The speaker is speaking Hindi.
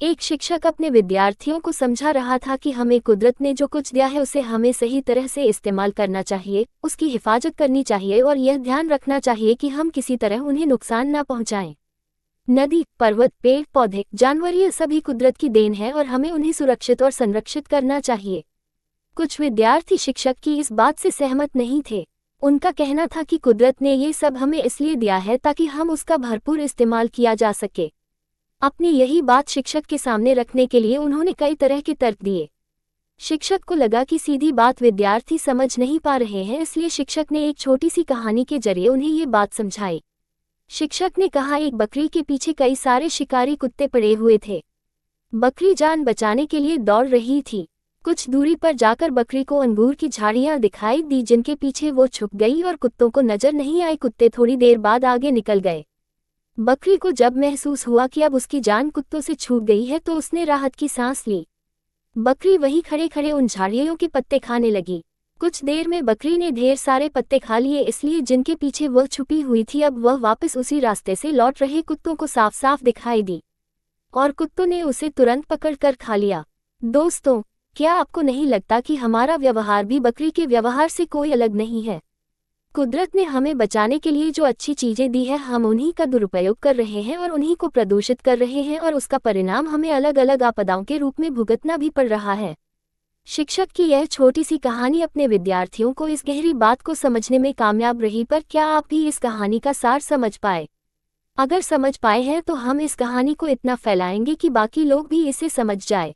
एक शिक्षक अपने विद्यार्थियों को समझा रहा था कि हमें कुदरत ने जो कुछ दिया है उसे हमें सही तरह से इस्तेमाल करना चाहिए, उसकी हिफाजत करनी चाहिए और यह ध्यान रखना चाहिए कि हम किसी तरह उन्हें नुकसान न पहुंचाएं। नदी, पर्वत, पेड़ पौधे, जानवर ये सभी कुदरत की देन है और हमें उन्हें सुरक्षित और संरक्षित करना चाहिए। कुछ विद्यार्थी शिक्षक की इस बात से सहमत नहीं थे। उनका कहना था कि कुदरत ने ये सब हमें इसलिए दिया है ताकि हम उसका भरपूर इस्तेमाल किया जा सके। अपनी यही बात शिक्षक के सामने रखने के लिए उन्होंने कई तरह के तर्क दिए। शिक्षक को लगा कि सीधी बात विद्यार्थी समझ नहीं पा रहे हैं, इसलिए शिक्षक ने एक छोटी सी कहानी के जरिए उन्हें ये बात समझाई। शिक्षक ने कहा, एक बकरी के पीछे कई सारे शिकारी कुत्ते पड़े हुए थे। बकरी जान बचाने के लिए दौड़ रही थी। कुछ दूरी पर जाकर बकरी को अंगूर की झाड़ियां दिखाई दी जिनके पीछे वो छुप गई और कुत्तों को नजर नहीं आई। कुत्ते थोड़ी देर बाद आगे निकल गए। बकरी को जब महसूस हुआ कि अब उसकी जान कुत्तों से छूट गई है तो उसने राहत की सांस ली। बकरी वहीं खड़े खड़े उन झाड़ियों के पत्ते खाने लगी। कुछ देर में बकरी ने ढेर सारे पत्ते खा लिए, इसलिए जिनके पीछे वह छुपी हुई थी अब वह वापस उसी रास्ते से लौट रहे कुत्तों को साफ साफ दिखाई दी और कुत्तों ने उसे तुरंत पकड़कर खा लिया। दोस्तों, क्या आपको नहीं लगता कि हमारा व्यवहार भी बकरी के व्यवहार से कोई अलग नहीं है? कुदरत ने हमें बचाने के लिए जो अच्छी चीजें दी है हम उन्हीं का दुरुपयोग कर रहे हैं और उन्हीं को प्रदूषित कर रहे हैं और उसका परिणाम हमें अलग अलग आपदाओं के रूप में भुगतना भी पड़ रहा है। शिक्षक की यह छोटी सी कहानी अपने विद्यार्थियों को इस गहरी बात को समझने में कामयाब रही, पर क्या आप भी इस कहानी का सार समझ पाए? अगर समझ पाए हैं तो हम इस कहानी को इतना फैलाएंगे कि बाकी लोग भी इसे समझ जाए।